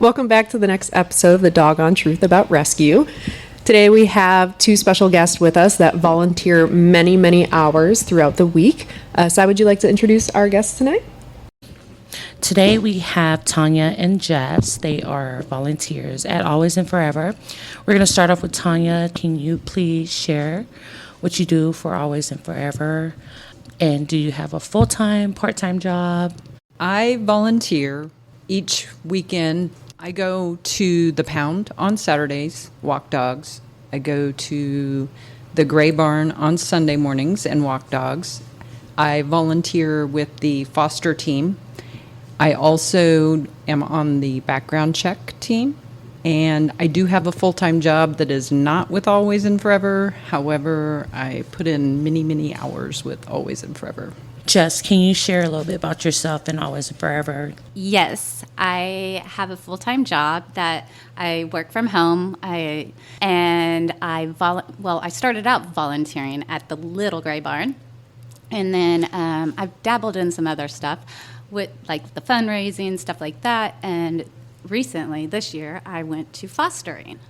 Welcome back to the next episode of the Doggone Truth About Rescue. Today we have two special guests with us that volunteer many, many hours throughout the week. Sai, would you like to introduce our guests tonight? Today we have Tanya and Jess. They are volunteers at Always and Furever. We're going to start off with Tanya. Can you please share what you do for Always and Furever? And do you have a full-time, part-time job? I volunteer each weekend. I go to the pound on Saturdays, walk dogs. I go to the Gray Barn on Sunday mornings and walk dogs. I volunteer with the foster team. I also am on the background check team. And I do have a full-time job that is not with Always and Forever. However, I put in many, many hours with Always and Forever. Jess, can you share a little bit about yourself and Always and Forever? Yes, I have a full-time job that I work from home. I started out volunteering at the Little Gray Barn, and then I've dabbled in some other stuff with like the fundraising, stuff like that. And recently, this year, I went to fostering.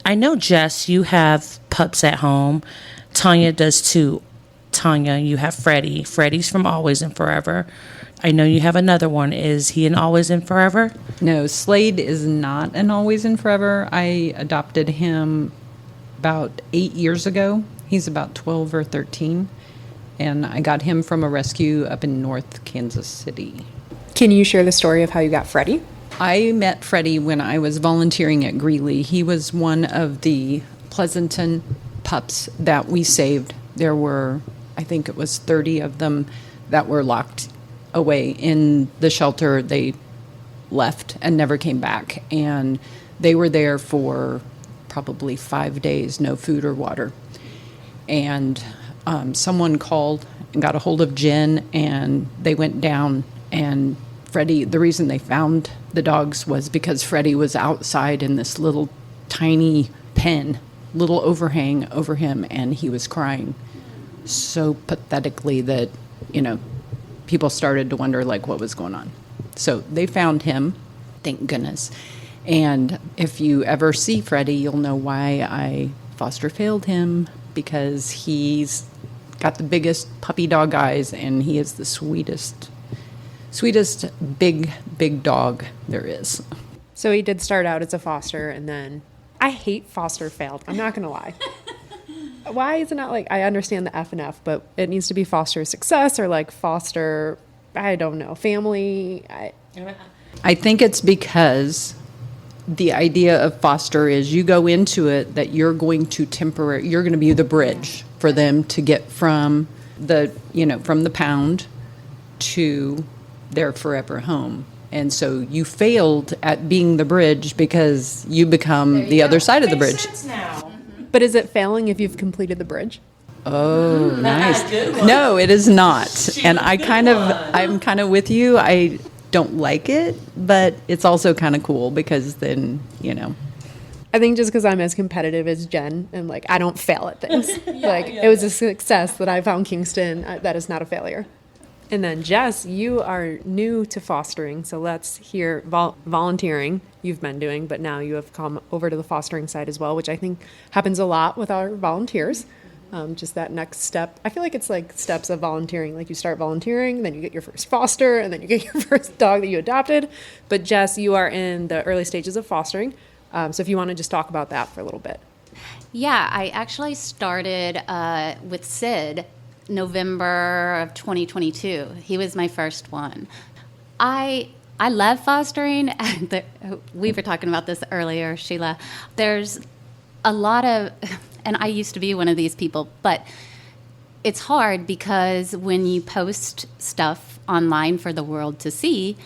I know, Jess, you have pups at home. Tanya does too. Tanya, you have Freddie. Freddie's from Always and Forever. I know you have another one. Is he an Always and Forever? No, Slade is not an Always and Forever. I adopted him about 8 years ago. He's about 12 or 13. And I got him from a rescue up in North Kansas City. Can you share the story of how you got Freddie? I met Freddie when I was volunteering at Greeley. He was one of the Pleasanton pups that we saved. There were, I think it was 30 of them that were locked away in the shelter. They left and never came back. And they were there for probably 5 days, no food or water. And someone called and got a hold of Jen, and they went down. And Freddie, the reason they found the dogs was because Freddie was outside in this little tiny pen, little overhang over him, and he was crying so pathetically that, people started to wonder, like, what was going on. So they found him, thank goodness. And if you ever see Freddie, you'll know why I foster failed him, because he's got the biggest puppy dog eyes, and he is the sweetest big dog there is. So he did start out as a foster, and then I hate foster failed. I'm not going to lie. Why is it not like, I understand the F and F, but it needs to be foster success or like foster, I don't know, family. I think it's because the idea of foster is you go into it that you're going to you're going to be the bridge for them to get from the pound to their forever home. And so you failed at being the bridge because you become the other side of the bridge. But is it failing if you've completed the bridge? Oh, nice. No, it is not. And I'm kind of with you. I don't like it, but it's also kind of cool because then, I think just because I'm as competitive as Jen and like I don't fail at things. It was a success that I found Kingston. That is not a failure. And then Jess, you are new to fostering, so let's hear volunteering you've been doing, but now you have come over to the fostering side as well, which I think happens a lot with our volunteers. Just that next step. I feel like it's like steps of volunteering. Like you start volunteering, then you get your first foster, and then you get your first dog that you adopted. But Jess, you are in the early stages of fostering. So if you want to just talk about that for a little bit. Yeah, I actually started with Sid November of 2022. He was my first one. I love fostering. We were talking about this earlier, Sheila. There's a lot of, and I used to be one of these people, but it's hard because when you post stuff online for the world to see,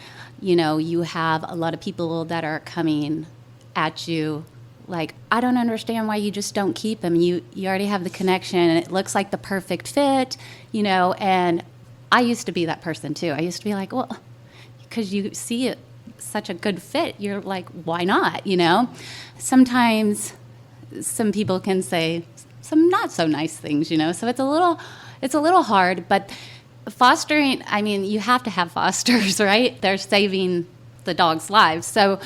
you have a lot of people that are coming at you like, I don't understand why you just don't keep him. You already have the connection, and it looks like the perfect fit, and I used to be that person too. I used to be like, well, because you see it such a good fit, you're like, why not, Sometimes some people can say some not so nice things, so it's a little hard, but fostering, I mean, you have to have fosters, right? They're saving the dogs' lives. So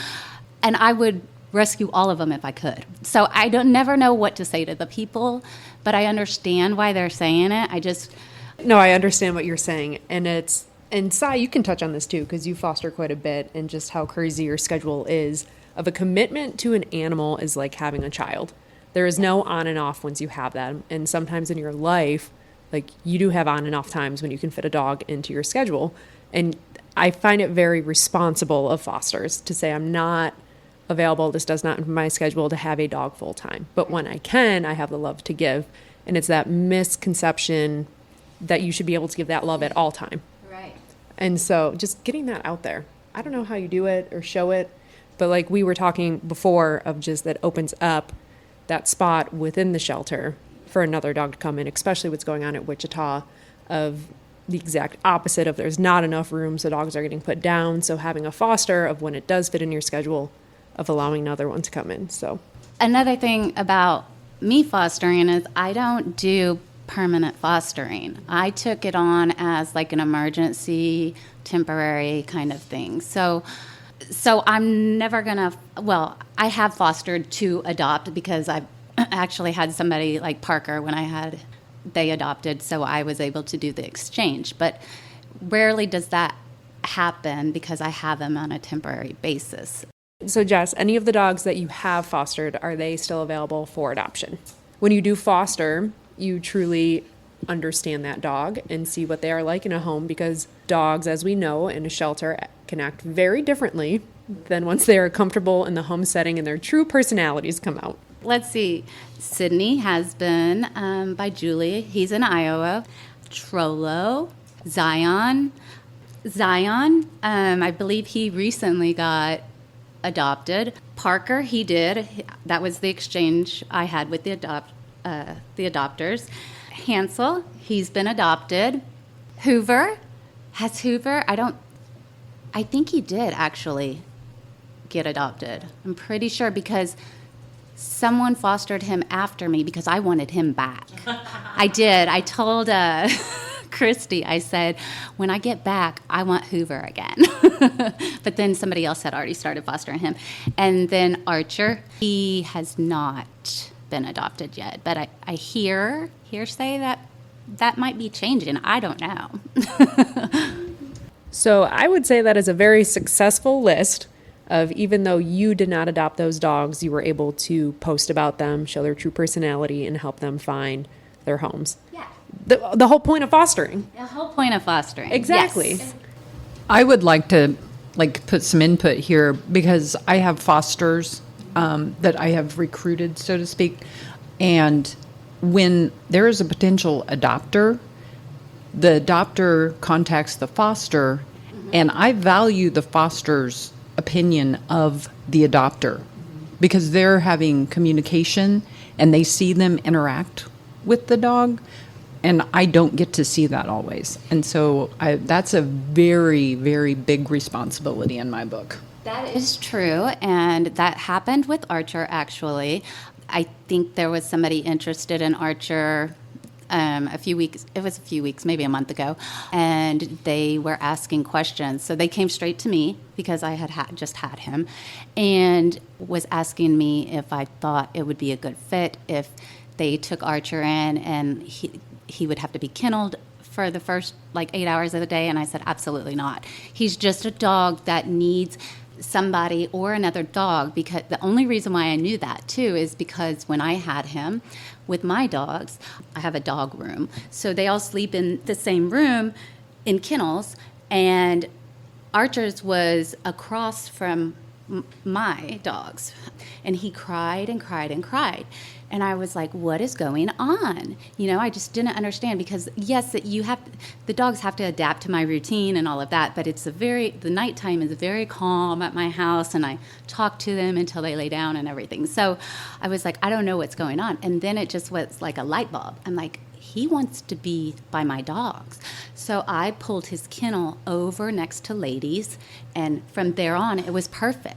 And I would rescue all of them if I could. So I don't never know what to say to the people, but I understand why they're saying it. No, I understand what you're saying. And Sai, you can touch on this too, because you foster quite a bit, and just how crazy your schedule is. Of a commitment to an animal is like having a child. There is no on and off once you have them. And sometimes in your life, like, you do have on and off times when you can fit a dog into your schedule. And I find it very responsible of fosters to say, I'm not available, this does not in my schedule to have a dog full time. But when I can, I have the love to give. And it's that misconception that you should be able to give that love at all time. Right. And so just getting that out there. I don't know how you do it or show it, but like we were talking before, of just that opens up that spot within the shelter for another dog to come in, especially what's going on at Wichita, of the exact opposite of there's not enough room, so dogs are getting put down. So having a foster of when it does fit in your schedule, of allowing another one to come in. So Another thing about me fostering is I don't do permanent fostering. I took it on as like an emergency, temporary kind of thing. So I'm never gonna, I have fostered to adopt, because I actually had somebody like Parker when they adopted, so I was able to do the exchange. But rarely does that happen because I have them on a temporary basis. So Jess, any of the dogs that you have fostered, are they still available for adoption? When you do foster, you truly understand that dog and see what they are like in a home, because dogs, as we know, in a shelter can act very differently than once they are comfortable in the home setting and their true personalities come out. Let's see. Sydney has been by Julie. He's in Iowa. Trollo, Zion, I believe he recently got adopted. Parker, he did. That was the exchange I had with the adopters. Hansel, he's been adopted. Hoover, I think he did actually get adopted. I'm pretty sure, because someone fostered him after me because I wanted him back. I did. I told Christy, I said, when I get back, I want Hoover again. But then somebody else had already started fostering him. And then Archer, he has not been adopted yet. But I hearsay that might be changing. I don't know. So I would say that is a very successful list of, even though you did not adopt those dogs, you were able to post about them, show their true personality, and help them find their homes. Yeah. The whole point of fostering. The whole point of fostering. Exactly. Yes. I would like to put some input here, because I have fosters that I have recruited, so to speak. And when there is a potential adopter, the adopter contacts the foster, and I value the foster's opinion of the adopter, because they're having communication and they see them interact with the dog, and I don't get to see that always. And so that's a very, very big responsibility in my book. That is true, and that happened with Archer, actually. I think there was somebody interested in Archer a few weeks, maybe a month ago, and they were asking questions. So they came straight to me, because I had just had him, and was asking me if I thought it would be a good fit if they took Archer in, and he would have to be kenneled for the first 8 hours of the day. And I said, absolutely not. He's just a dog that needs somebody or another dog, because the only reason why I knew that too is because when I had him with my dogs, I have a dog room, so they all sleep in the same room in kennels, and Archer's was across from my dogs, and he cried and cried and cried. And I was like, what is going on? I just didn't understand, because yes, the dogs have to adapt to my routine and all of that, but the nighttime is very calm at my house, and I talk to them until they lay down and everything. So I was like, I don't know what's going on. And then it just was like a light bulb. I'm like, he wants to be by my dogs. So I pulled his kennel over next to Lady's, and from there on, it was perfect.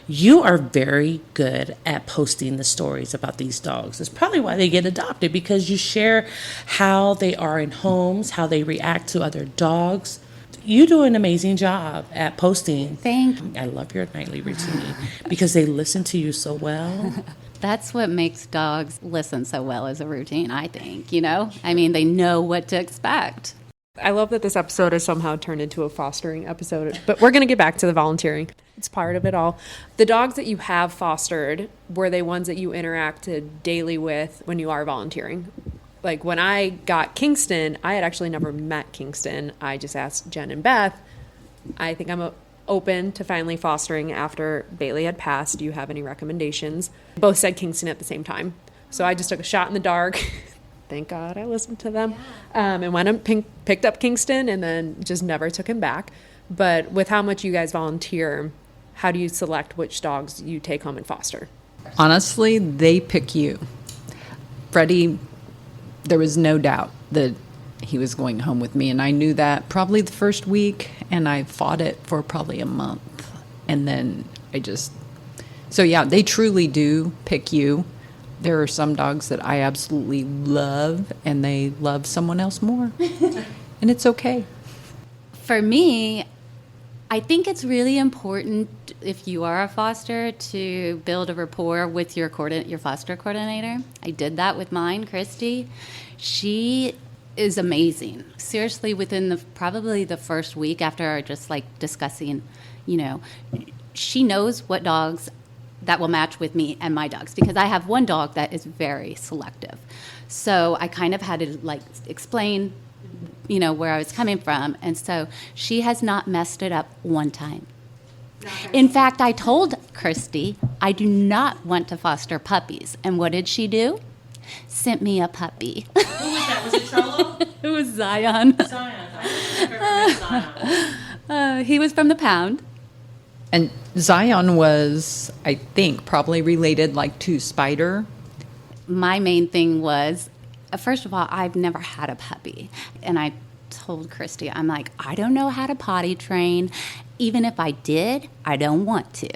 You are very good at posting the stories about these dogs. It's probably why they get adopted, because you share how they are in homes, how they react to other dogs. You do an amazing job at posting. Thank you. I love your nightly routine because they listen to you so well. That's what makes dogs listen so well as a routine, I think, you know? I mean, they know what to expect. I love that this episode has somehow turned into a fostering episode, but we're going to get back to the volunteering. It's part of it all. The dogs that you have fostered, were they ones that you interacted daily with when you are volunteering? Like when I got Kingston, I had actually never met Kingston. I just asked Jen and Beth, I think I'm open to finally fostering after Bailey had passed. Do you have any recommendations? Both said Kingston at the same time. So I just took a shot in the dark. Thank God I listened to them. And went and picked up Kingston and then just never took him back. But with how much you guys volunteer, how do you select which dogs you take home and foster? Honestly, they pick you. Freddie, there was no doubt that he was going home with me. And I knew that probably the first week, and I fought it for probably a month. And then so yeah, they truly do pick you. There are some dogs that I absolutely love, and they love someone else more. And it's okay. For me, I think it's really important if you are a foster to build a rapport with your foster coordinator. I did that with mine, Christy. She is amazing. Seriously, within probably the first week after just like discussing, you know, she knows what dogs that will match with me and my dogs, because I have one dog that is very selective. So I kind of had to like explain, you know, where I was coming from. And so she has not messed it up one time. In fact, I told Christy I do not want to foster puppies. And what did she do? Sent me a puppy. Who was that? Was it Trollo? It was Zion. Zion. I Zion. He was from the pound. And Zion was, I think, probably related like to Spider. My main thing was, first of all, I've never had a puppy. And I told Christy, I'm like, I don't know how to potty train. Even if I did, I don't want to.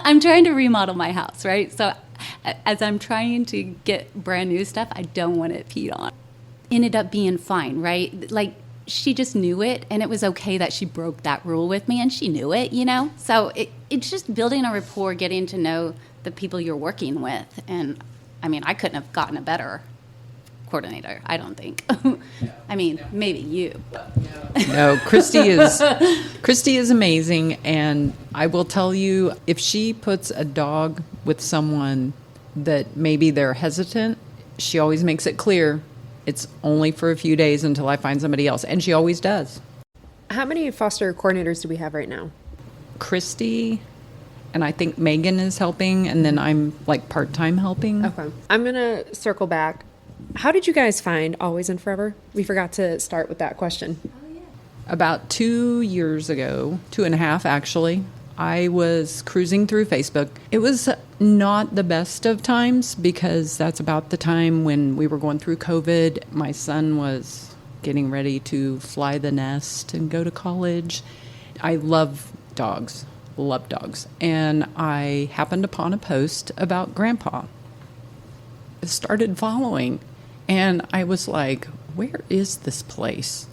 I'm trying to remodel my house, right? So as I'm trying to get brand new stuff, I don't want it peed on. Ended up being fine, right? Like, she just knew it, and it was okay that she broke that rule with me, and she knew it, you know? So it's just building a rapport, getting to know the people you're working with. And, I mean, I couldn't have gotten a better coordinator, I don't think. I mean, maybe you. No, Christy is amazing, and I will tell you, if she puts a dog with someone that maybe they're hesitant, she always makes it clear it's only for a few days until I find somebody else, and she always does. How many foster coordinators do we have right now? Christy, and I think Megan is helping, and then I'm like part-time helping. Okay. I'm going to circle back. How did you guys find Always and Forever? We forgot to start with that question. About 2 years ago, 2.5 actually, I was cruising through Facebook. It was not the best of times because that's about the time when we were going through COVID. My son was getting ready to fly the nest and go to college. I love dogs. And I happened upon a post about Grandpa. I started following, and I was like, where is this place?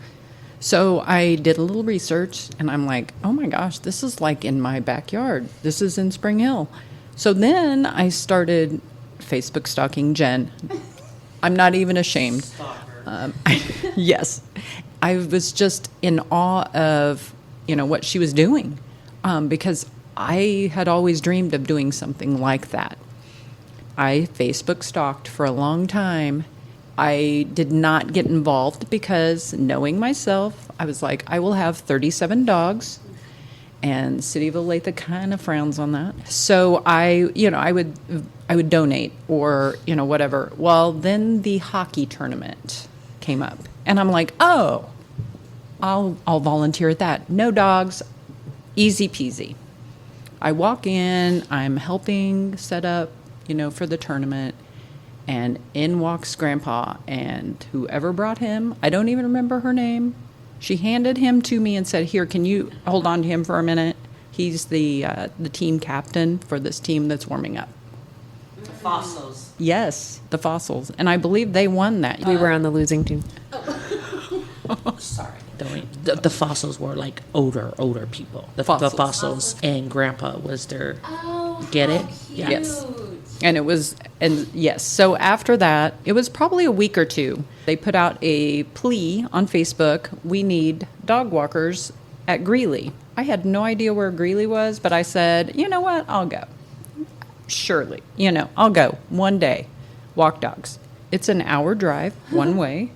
So I did a little research, and I'm like, oh my gosh, this is like in my backyard. This is in Spring Hill. So then I started Facebook stalking Jen. I'm not even ashamed. Yes. I was just in awe of, what she was doing, because I had always dreamed of doing something like that. I Facebook stalked for a long time. I did not get involved because, knowing myself, I was like, I will have 37 dogs, and City of Olathe kind of frowns on that. So I would donate or, whatever. Well, then the hockey tournament came up, and I'm like, oh, I'll volunteer at that. No dogs, easy peasy. I walk in, I'm helping set up, for the tournament. And in walks Grandpa, and whoever brought him, I don't even remember her name. She handed him to me and said, here, can you hold on to him for a minute? He's the team captain for this team that's warming up. The Fossils. Yes, the Fossils. And I believe they won that. We were on the losing team. Sorry. The fossils were like older people. The fossils. And Grandpa was their. Get it? Yeah. Yes. And yes. So after that, it was probably a week or two. They put out a plea on Facebook. We need dog walkers at Greeley. I had no idea where Greeley was, but I said, you know what? I'll go. Surely. I'll go one day. Walk dogs. It's an hour drive one way.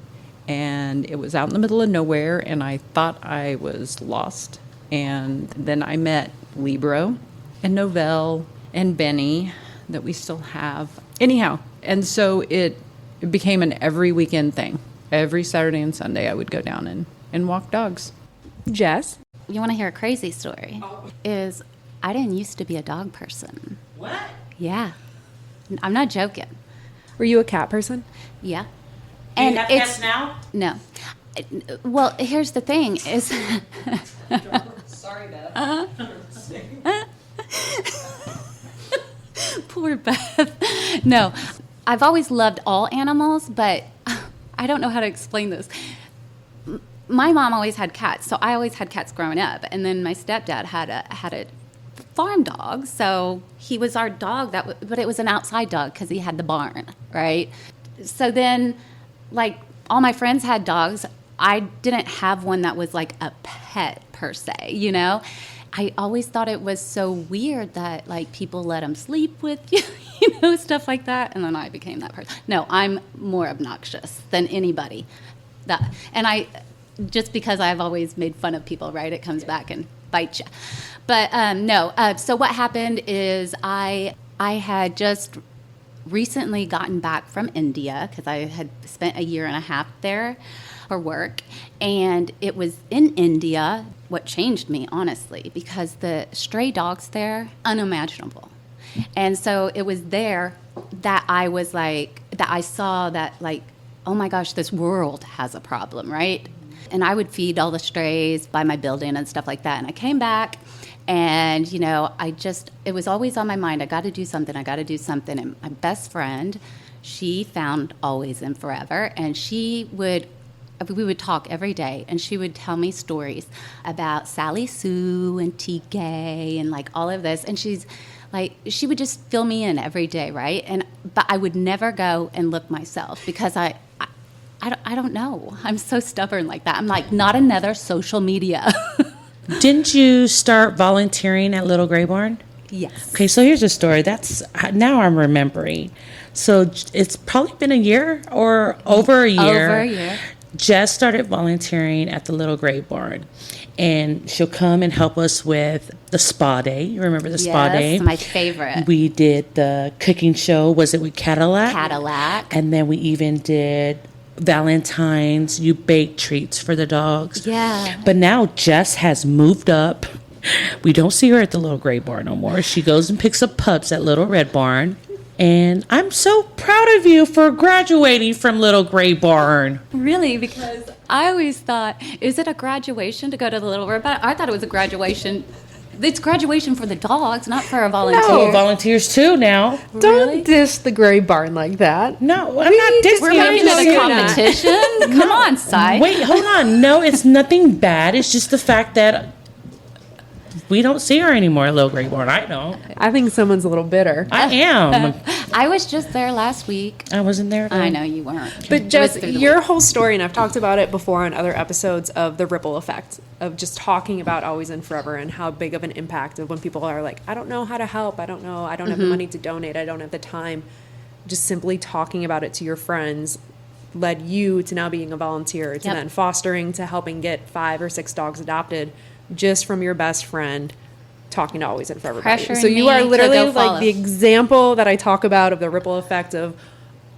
And it was out in the middle of nowhere, and I thought I was lost. And then I met Libro and Novell and Benny that we still have. Anyhow, and so it became an every weekend thing. Every Saturday and Sunday I would go down and walk dogs. Jess? You want to hear a crazy story? Is I didn't used to be a dog person. What? Yeah. I'm not joking. Were you a cat person? Yeah. Do you have cats now? No. Well, here's the thing is... Sorry, Beth. Poor Beth. No. I've always loved all animals, but I don't know how to explain this. My mom always had cats, so I always had cats growing up. And then my stepdad had a farm dog, so he was our dog. But it was an outside dog because he had the barn, right? So then... like all my friends had dogs. I didn't have one that was like a pet per se, I always thought it was so weird that like people let them sleep with you, stuff like that. And then I became that person. No, I'm more obnoxious than anybody. And I, just because I've always made fun of people, right? It comes back and bites you. But no. So what happened is I had just recently gotten back from India because I had spent a year and a half there for work. And it was in India what changed me, honestly, because the stray dogs there, unimaginable. And so it was there that I was like, that I saw that like, oh my gosh, this world has a problem, right? And I would feed all the strays by my building and stuff like that. And I came back and, it was always on my mind. I got to do something. And my best friend, she found Always and Forever. And we would talk every day. And she would tell me stories about Sally Sue and TK and like all of this. And she's like, she would just fill me in every day, right? But I would never go and look myself because I don't know. I'm so stubborn like that. I'm like, not another social media. Didn't you start volunteering at Little Gray Barn? Yes. Okay, so here's a story. Now I'm remembering. So it's probably been a year or over a year. Over a year. Jess started volunteering at the Little Gray Barn, and she'll come and help us with the spa day. You remember the spa day? Yes, my favorite. We did the cooking show. Was it with Cadillac? Cadillac. And then we even did Valentine's. You bake treats for the dogs. Yeah. But now Jess has moved up. We don't see her at the Little Gray Barn no more. She goes and picks up pups at Little Red Barn. And I'm so proud of you for graduating from Little Gray Barn. Really? Because I always thought, is it a graduation to go to the Little Red Barn? I thought it was a graduation. It's graduation for the dogs, not for a volunteer. No, volunteers too now. Don't diss the Gray Barn like that. No, I'm not dissing. We're making it a competition. Come on, Cy. Wait, hold on. No, it's nothing bad. It's just the fact that we don't see her anymore at Little Gray Barn. I don't. I think someone's a little bitter. I am. I was just there last week. I wasn't there. I know you weren't. But Jess, your whole story, and I've talked about it before on other episodes of the ripple effect of just talking about Always and Forever and how big of an impact of when people are like, I don't know how to help. I don't know. I don't have the money to donate. I don't have the time. Just simply talking about it to your friends led you to now being a volunteer, to then fostering, to helping get 5 or 6 dogs adopted just from your best friend talking to Always and Forever. So you are literally like the example that I talk about of the ripple effect of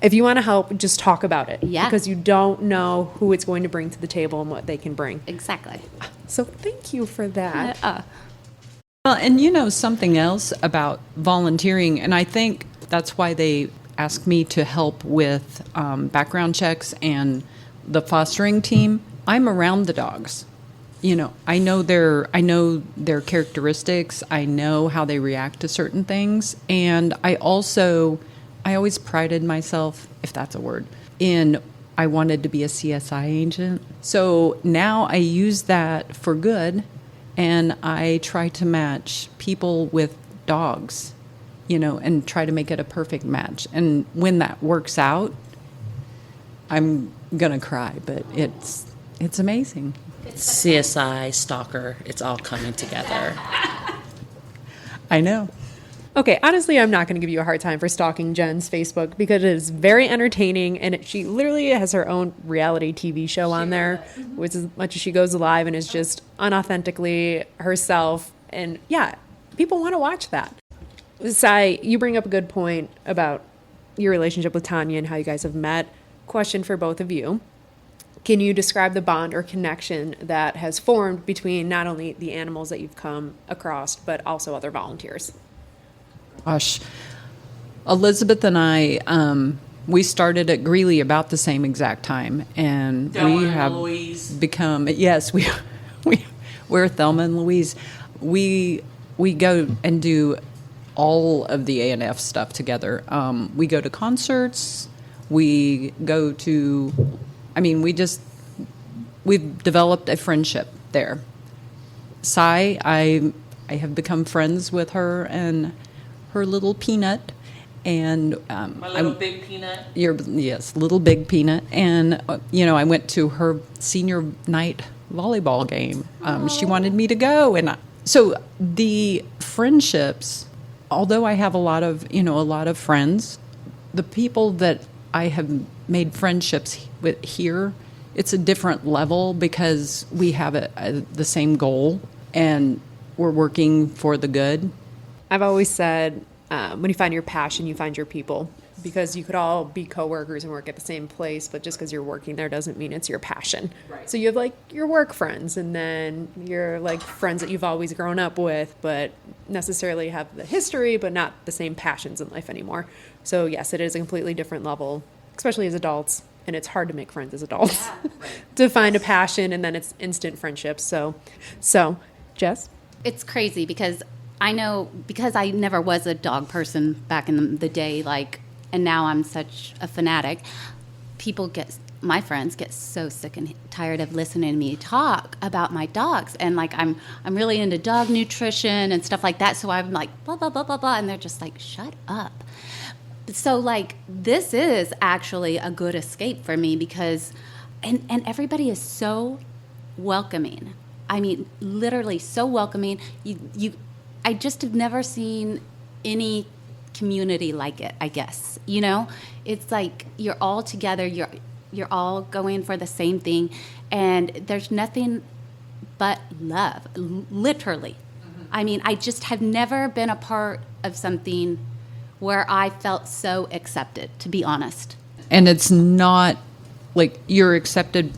if you want to help, just talk about it. Yeah. Because you don't know who it's going to bring to the table and what they can bring. Exactly. So thank you for that. Well, and something else about volunteering, and I think that's why they asked me to help with background checks and the fostering team. I'm around the dogs. I know their characteristics. I know how they react to certain things, and I always prided myself, if that's a word, in I wanted to be a CSI agent. So now I use that for good, and I try to match people with dogs, and try to make it a perfect match. And when that works out, I'm going to cry, but it's amazing. CSI, stalker, it's all coming together. I know. Okay, honestly, I'm not going to give you a hard time for stalking Jen's Facebook because it is very entertaining, and she literally has her own reality TV show on there, which as much as she goes live and is just unauthentically herself. And yeah, people want to watch that. Sai, you bring up a good point about your relationship with Tanya and how you guys have met. Question for both of you. Can you describe the bond or connection that has formed between not only the animals that you've come across, but also other volunteers? Gosh, Elizabeth and I, we started at Greeley about the same exact time, and we have become we're Thelma and Louise. We go and do all of the A&F stuff together. We go to concerts. We go to, we've developed a friendship there. Sai, I have become friends with her and her little peanut, and My little big peanut. yes, little big peanut, and I went to her senior night volleyball game. She wanted me to go, and so the friendships. Although I have a lot of friends, the people that I have made friendships with here, it's a different level because we have the same goal and we're working for the good. I've always said, when you find your passion, you find your people, because you could all be coworkers and work at the same place, but just because you're working there doesn't mean it's your passion. Right. So you have like your work friends, and then your like friends that you've always grown up with, but necessarily have the history, but not the same passions in life anymore. So yes, it is a completely different level, especially as adults. And it's hard to make friends as adults, to find a passion, and then it's instant friendships. So Jess? It's crazy because I know, because I never was a dog person back in the day, and now I'm such a fanatic. My friends get so sick and tired of listening to me talk about my dogs, and I'm really into dog nutrition and stuff like that. So I'm like blah blah blah blah blah, and they're just like, shut up. So this is actually a good escape for me because, and everybody is so welcoming. I mean, literally so welcoming. I just have never seen any community like it, I guess. It's like you're all together, you're all going for the same thing, and there's nothing but love, literally. Mm-hmm. I mean, I just have never been a part of something where I felt so accepted, to be honest. And it's not like you're accepted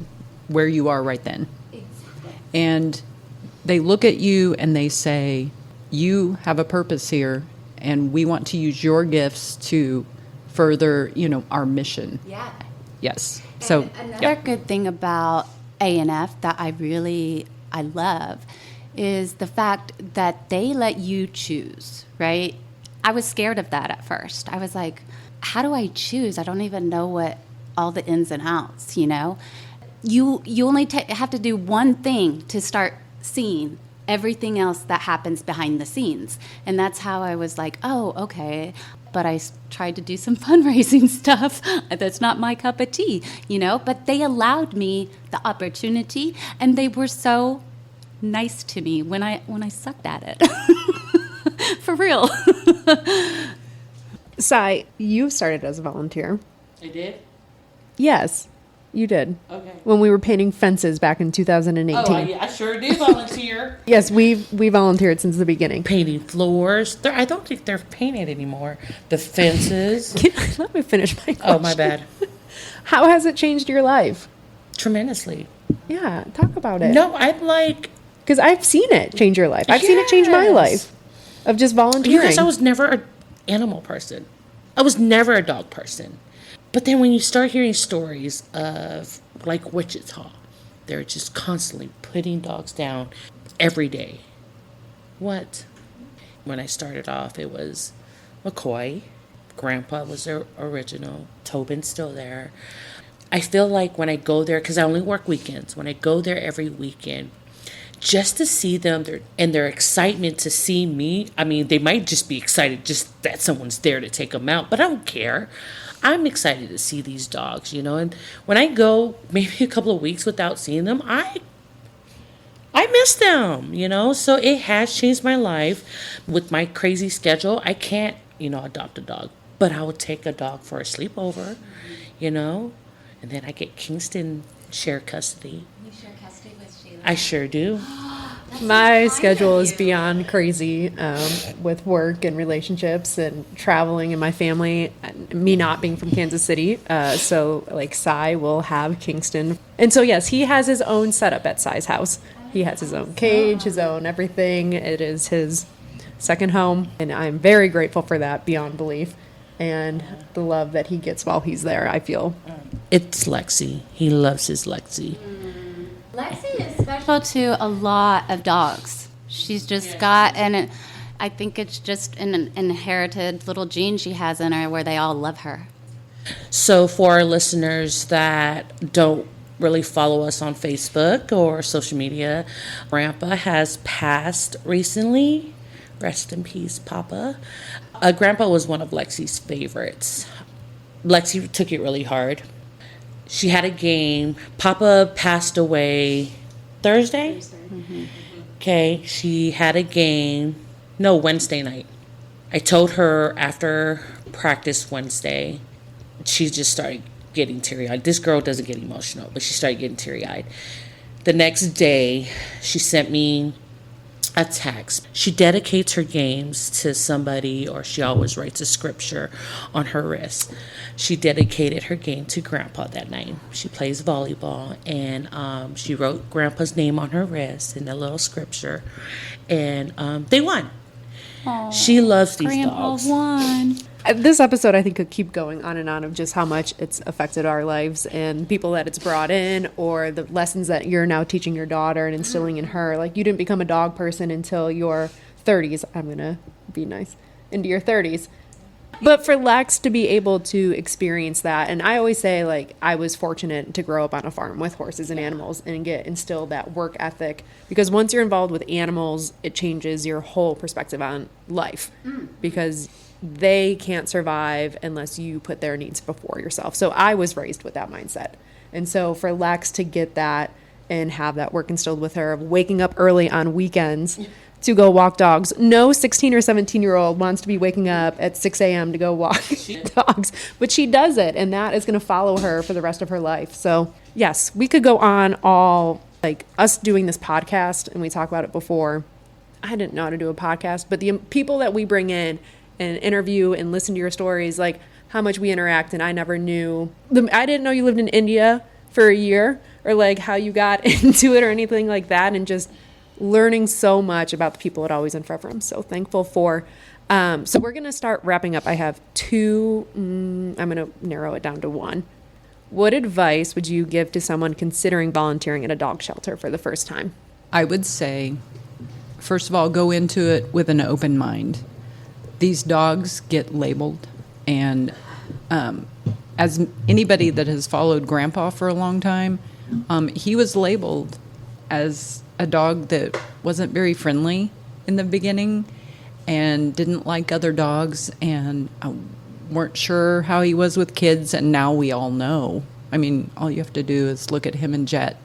where you are right then. Exactly. And they look at you and they say, you have a purpose here, and we want to use your gifts to further, our mission. Yeah. Yes. And so another good thing about A&F that I love is the fact that they let you choose, right? I was scared of that at first. I was like, how do I choose? I don't even know what all the ins and outs, You only have to do one thing to start seeing everything else that happens behind the scenes. And that's how I was like, oh, okay. But I tried to do some fundraising stuff. That's not my cup of tea, But they allowed me the opportunity, and they were so nice to me when I sucked at it. For real. Sai, you started as a volunteer. I did? Yes, you did. Okay. When we were painting fences back in 2018. Oh, I sure did volunteer. Yes, we volunteered since the beginning. Painting floors. I don't think they're painted anymore. The fences. Let me finish my question. Oh, my bad. How has it changed your life? Tremendously. Yeah, talk about it. No, I'm like... Because I've seen it change your life. I've seen it change my life of just volunteering. Because I was never an animal person. I was never a dog person. But then when you start hearing stories of, like, Wichita, they're just constantly putting dogs down every day. What? When I started off, it was McCoy. Grandpa was the original. Tobin's still there. I feel like when I go there, because I only work weekends, when I go there every weekend, just to see them and their excitement to see me. I mean, they might just be excited just that someone's there to take them out, but I don't care. I'm excited to see these dogs, and when I go maybe a couple of weeks without seeing them, I miss them, so it has changed my life. With my crazy schedule, I can't, adopt a dog, but I will take a dog for a sleepover, and then I get Kingston share custody. You share custody with Sheila? I sure do. My schedule is beyond crazy with work and relationships and traveling and my family, me not being from Kansas City. So like Cy will have Kingston. And so, yes, he has his own setup at Cy's house. He has his own cage, his own everything. It is his second home. And I'm very grateful for that beyond belief. And the love that he gets while he's there, I feel. It's Lexi. He loves his Lexi. Lexi is special to a lot of dogs. She's just got, and I think it's just an inherited little gene she has in her where they all love her. So for our listeners that don't really follow us on Facebook or social media, Grandpa has passed recently. Rest in peace, Papa. Grandpa was one of Lexi's favorites. Lexi took it really hard. She had a game. Papa passed away Thursday? Mm-hmm. Okay, she had a game. No, Wednesday night. I told her after practice Wednesday, she just started getting teary-eyed. This girl doesn't get emotional, but she started getting teary-eyed. The next day, she sent me a text. She dedicates her games to somebody, or she always writes a scripture on her wrist. She dedicated her game to Grandpa that night. She plays volleyball, and she wrote Grandpa's name on her wrist in a little scripture, and they won. Aww, she loves these Grandpa dogs. Won. This episode, I think, could keep going on and on of just how much it's affected our lives and people that it's brought in, or the lessons that you're now teaching your daughter and instilling in her. Like, you didn't become a dog person until your 30s. I'm going to be nice. Into your 30s. But for Lex to be able to experience that, and I always say, like, I was fortunate to grow up on a farm with horses and animals and get instilled that work ethic, because once you're involved with animals, it changes your whole perspective on life, because they can't survive unless you put their needs before yourself. So I was raised with that mindset. And so for Lex to get that and have that work instilled with her of waking up early on weekends to go walk dogs. No 16 or 17-year-old wants to be waking up at 6 a.m. to go walk dogs, but she does it, and that is going to follow her for the rest of her life. So yes, we could go on all, like us doing this podcast, and we talked about it before. I didn't know how to do a podcast, but the people that we bring in and interview and listen to your stories, like how much we interact, and I never knew. I didn't know you lived in India for a year, or like how you got into it or anything like that, and just learning so much about the people at Always and Forever. I'm so thankful for. So we're going to start wrapping up. I have two. I'm going to narrow it down to one. What advice would you give to someone considering volunteering at a dog shelter for the first time? I would say, first of all, go into it with an open mind. These dogs get labeled, and as anybody that has followed Grandpa for a long time, he was labeled as a dog that wasn't very friendly in the beginning and didn't like other dogs, and weren't sure how he was with kids, and now we all know. I mean, all you have to do is look at him and Jet.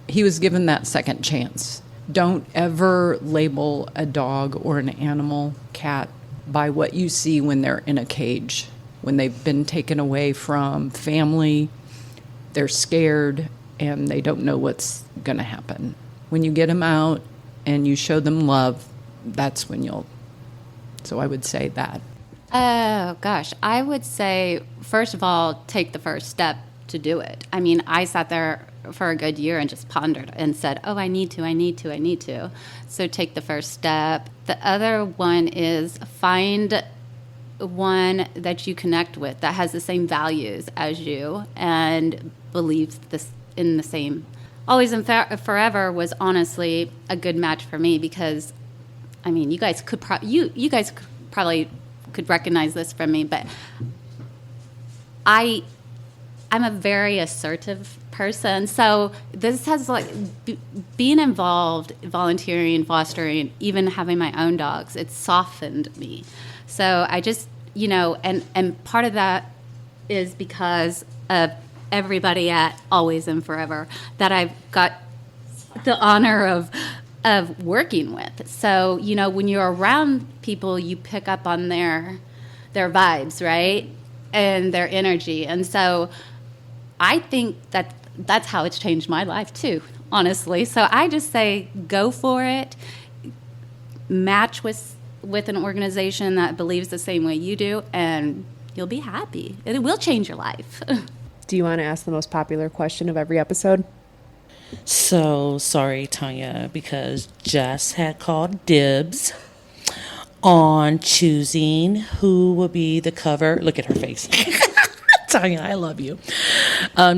He was given that second chance. Don't ever label a dog or an animal, cat, by what you see when they're in a cage. When they've been taken away from family, they're scared and they don't know what's going to happen. When you get them out and you show them love, that's when you'll. So I would say that. Oh, gosh. I would say, first of all, take the first step to do it. I mean, I sat there for a good year and just pondered and said, oh, I need to. So take the first step. The other one is find one that you connect with that has the same values as you and believes in the same. Always and Forever was honestly a good match for me because, I mean, you guys could probably could recognize this from me, but I I'm a very assertive person. So this has like being involved, volunteering, fostering, even having my own dogs, it's softened me. So I just, and part of that is because of everybody at Always and Forever that I've got the honor of working with. So, when you're around people, you pick up on their vibes, right? And their energy. And so I think that's how it's changed my life too, honestly. So I just say go for it. Match with an organization that believes the same way you do, and you'll be happy. It will change your life. Do you want to ask the most popular question of every episode? So sorry, Tanya, because Jess had called dibs on choosing who will be the cover. Look at her face. Tanya, I love you.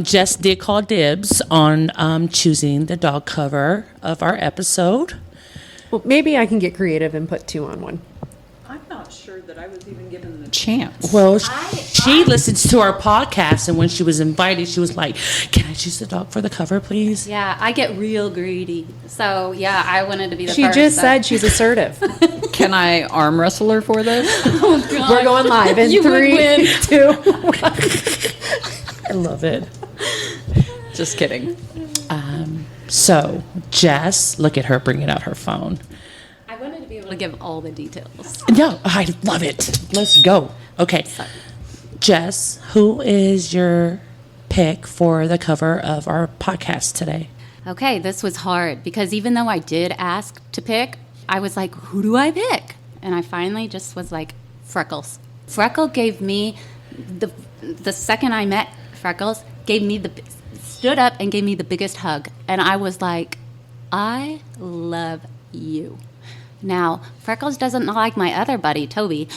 Jess did call dibs on choosing the dog cover of our episode. Well, maybe I can get creative and put 2 on 1. I'm not sure that I was even given the chance. Well, she listens to our podcast, and when she was invited, she was like, "Can I choose the dog for the cover, please?" Yeah, I get real greedy. So, yeah, I wanted to be the She first. just said she's assertive. Can I arm wrestle her for this? We're going live in You would 3, win. 2. I love it. Just kidding. So, Jess, look at her bringing out her phone. I wanted to be able to give all the details. No, I love it. Let's go. Okay. Sorry. Jess, who is your pick for the cover of our podcast today? Okay, this was hard because even though I did ask to pick, I was like, who do I pick? And I finally just was like, Freckles. Freckle gave me, the second I met Freckles, stood up and gave me the biggest hug. And I was like, I love you. Now, Freckles doesn't like my other buddy, Toby,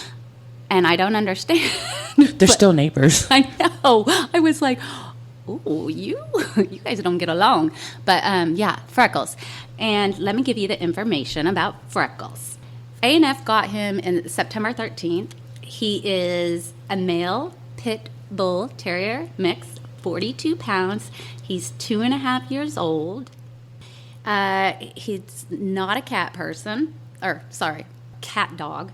and I don't understand. They're still neighbors. I know. I was like, "Ooh, you guys don't get along." But yeah, Freckles. And let me give you the information about Freckles. A&F got him in September 13th. He is a male pit bull terrier mix, 42 pounds. He's 2.5 years old. He's not a cat person, cat dog.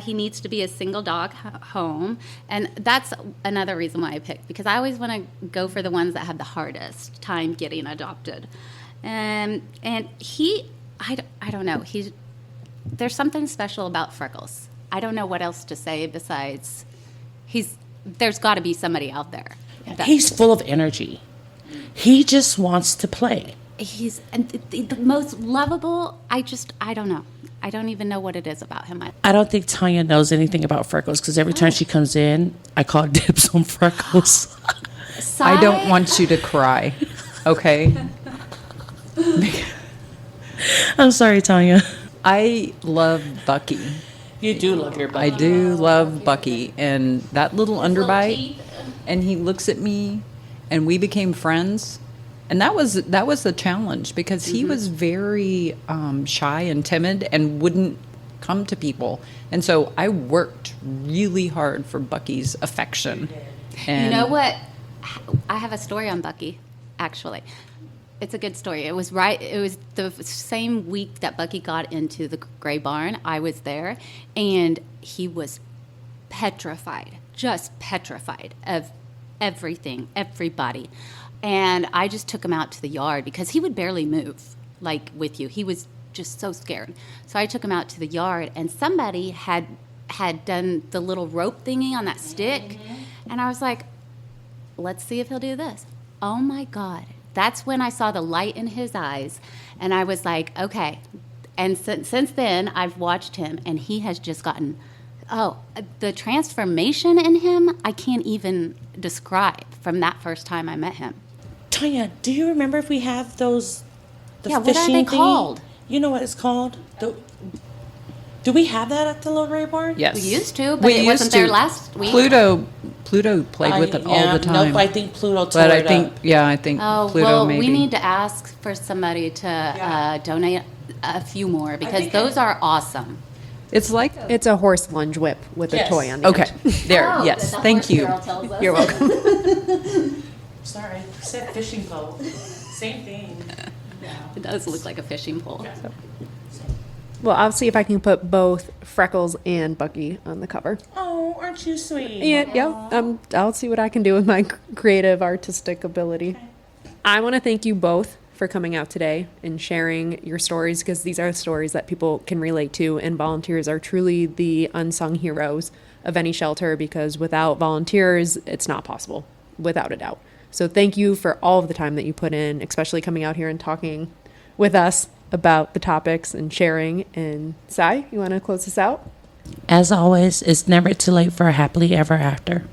He needs to be a single dog home. And that's another reason why I picked, because I always want to go for the ones that have the hardest time getting adopted. And he, I don't know, there's something special about Freckles. I don't know what else to say besides there's got to be somebody out there. He's full of energy. He just wants to play. He's the most lovable. I don't know. I don't even know what it is about him. I don't think Tanya knows anything about Freckles because every time she comes in, I call dibs on Freckles. I don't want you to cry, okay? I'm sorry, Tanya. I love Bucky. You do love your Bucky. I do love Bucky. And that little underbite, and he looks at me, and we became friends. And that was the challenge because he was very shy and timid and wouldn't come to people. And so I worked really hard for Bucky's affection. And you know what? I have a story on Bucky, actually. It's a good story. It was the same week that Bucky got into the Gray Barn. I was there, and he was petrified, just petrified of everything, everybody. And I just took him out to the yard because he would barely move, like with you. He was just so scared. So I took him out to the yard, and somebody had done the little rope thingy on that stick. And I was like, let's see if he'll do this. Oh, my God. That's when I saw the light in his eyes. And I was like, okay. And since then, I've watched him, and he has just gotten, the transformation in him, I can't even describe from that first time I met him. Tanya, do you remember if we have those? Yeah, what fishing are they thingy? called? You know what it's called? Do we have that at the Little Gray Barn? yes. We used to, but it wasn't there last week. Pluto played with it all the time. Nope, I think Pluto tore But I it think, up. I think Oh, Pluto well, maybe. we need to ask for somebody to donate a few more because those are awesome. It's like It's a horse lunge whip with a toy on the okay. end. There, yes. Thank you. You're welcome. Sorry, said fishing pole. Same thing. It does look like a fishing pole. Well, I'll see if I can put both Freckles and Bucky on the cover. Oh, aren't you sweet? Yeah. I'll see what I can do with my creative, artistic ability. I want to thank you both for coming out today and sharing your stories, because these are stories that people can relate to, and volunteers are truly the unsung heroes of any shelter, because without volunteers, it's not possible, without a doubt. So thank you for all of the time that you put in, especially coming out here and talking with us about the topics and sharing. And Sai, you want to close this out? As always, it's never too late for a happily ever after.